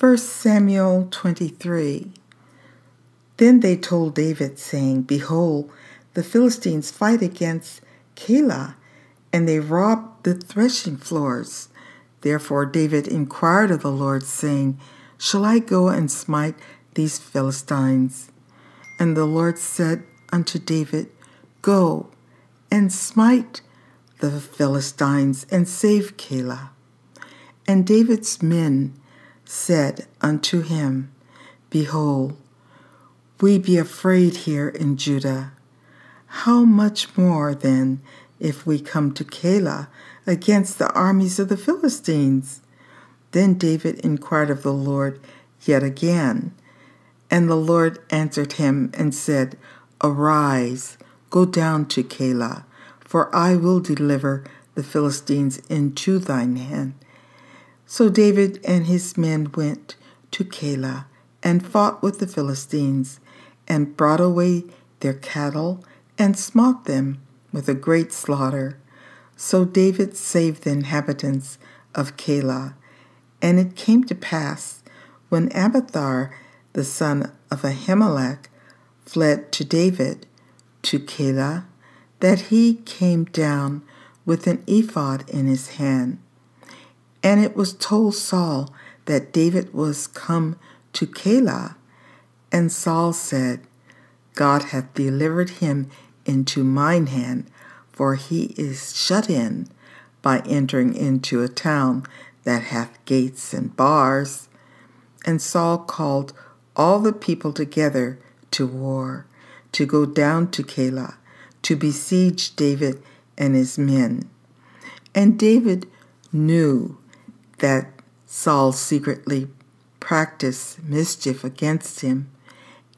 1 Samuel 23. Then they told David, saying, Behold, the Philistines fight against Keilah, and they rob the threshing floors. Therefore David inquired of the Lord, saying, Shall I go and smite these Philistines? And the Lord said unto David, Go and smite the Philistines, and save Keilah. And David's men said unto him, Behold, we be afraid here in Judah. How much more then if we come to Keilah against the armies of the Philistines? Then David inquired of the Lord yet again. And the Lord answered him and said, Arise, go down to Keilah, for I will deliver the Philistines into thine hand. So David and his men went to Keilah and fought with the Philistines, and brought away their cattle, and smote them with a great slaughter. So David saved the inhabitants of Keilah. And it came to pass, when Abiathar the son of Ahimelech fled to David to Keilah, that he came down with an ephod in his hand. And it was told Saul that David was come to Keilah. And Saul said, God hath delivered him into mine hand, for he is shut in by entering into a town that hath gates and bars. And Saul called all the people together to war, to go down to Keilah, to besiege David and his men. And David knew that Saul secretly practiced mischief against him.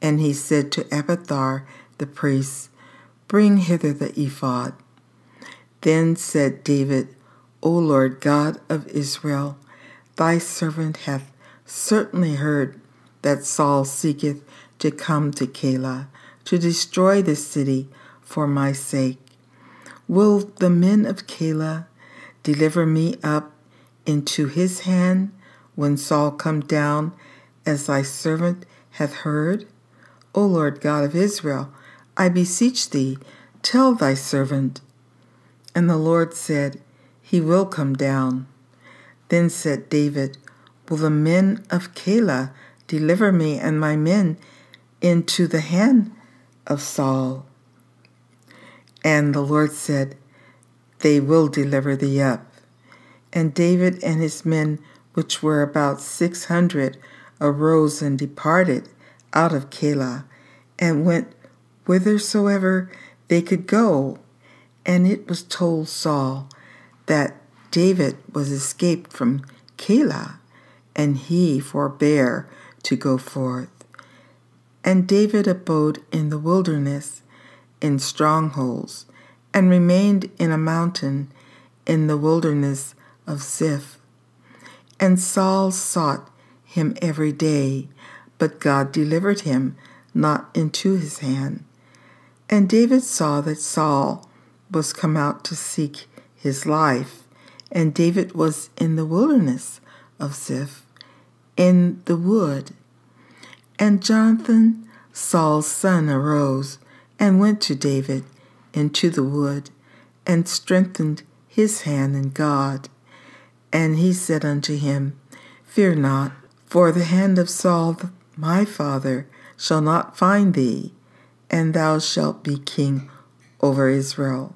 And he said to Abiathar the priest, Bring hither the ephod. Then said David, O Lord God of Israel, thy servant hath certainly heard that Saul seeketh to come to Keilah, to destroy this city for my sake. Will the men of Keilah deliver me up into his hand when Saul come down, as thy servant hath heard? O Lord God of Israel, I beseech thee, tell thy servant. And the Lord said, He will come down. Then said David, Will the men of Keilah deliver me and my men into the hand of Saul? And the Lord said, They will deliver thee up. And David and his men, which were about 600, arose and departed out of Keilah, and went whithersoever they could go. And it was told Saul that David was escaped from Keilah, and he forbare to go forth. And David abode in the wilderness, in strongholds, and remained in a mountain in the wilderness of Ziph. And Saul sought him every day, but God delivered him not into his hand. And David saw that Saul was come out to seek his life, and David was in the wilderness of Ziph, in the wood. And Jonathan, Saul's son, arose and went to David into the wood, and strengthened his hand in God. And he said unto him, Fear not, for the hand of Saul my father shall not find thee, and thou shalt be king over Israel.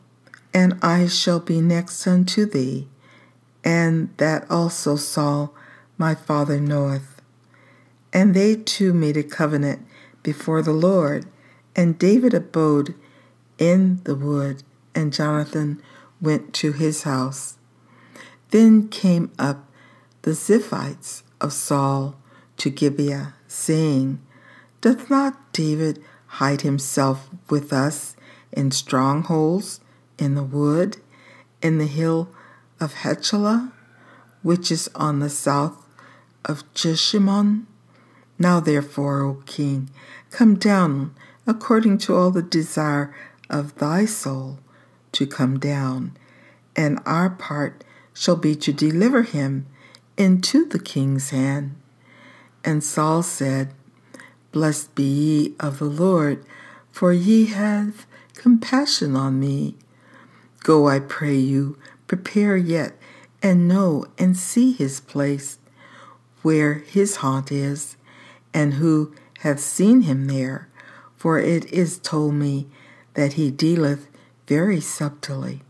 And I shall be next unto thee, and that also Saul my father knoweth. And they two made a covenant before the Lord, and David abode in the wood, and Jonathan went to his house. Then came up the Ziphites of Saul to Gibeah, saying, Doth not David hide himself with us in strongholds, in the wood, in the hill of Hechelah, which is on the south of Jeshimon? Now therefore, O king, come down according to all the desire of thy soul to come down, and our part shall be to deliver him into the king's hand. And Saul said, Blessed be ye of the Lord, for ye have compassion on me. Go, I pray you, prepare yet, and know and see his place, where his haunt is, and who have seen him there, for it is told me that he dealeth very subtilly.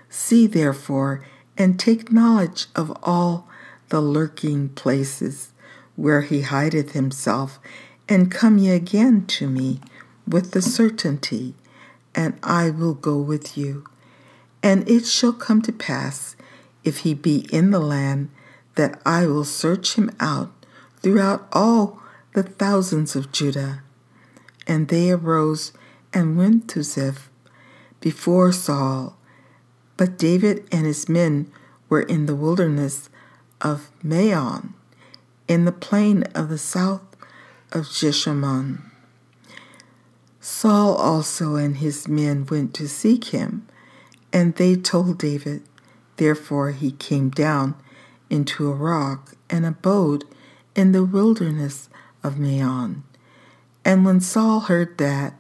See therefore, and take knowledge of all the lurking places where he hideth himself, and come ye again to me with the certainty, and I will go with you. And it shall come to pass, if he be in the land, that I will search him out throughout all the thousands of Judah. And they arose and went to Ziph before Saul. But David and his men were in the wilderness of Maon, in the plain of the south of Jeshimon. Saul also and his men went to seek him, and they told David. Therefore he came down into a rock and abode in the wilderness of Maon. And when Saul heard that,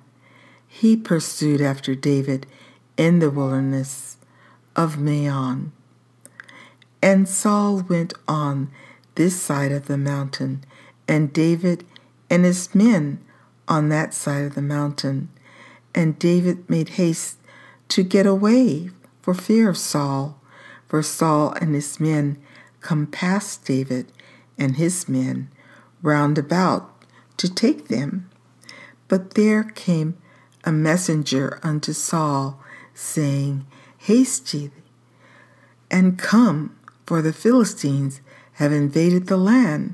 he pursued after David in the wilderness of Maon. And Saul went on this side of the mountain, and David and his men on that side of the mountain. And David made haste to get away for fear of Saul, for Saul and his men compassed David and his men round about to take them. But there came a messenger unto Saul, saying, Haste ye, and come, for the Philistines have invaded the land.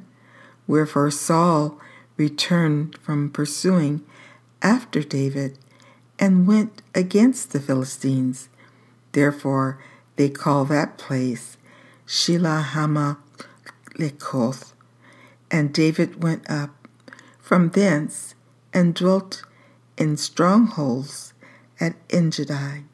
Wherefore Saul returned from pursuing after David, and went against the Philistines. Therefore they call that place Shilah-hamath-lekoth. And David went up from thence and dwelt in strongholds at Engedi.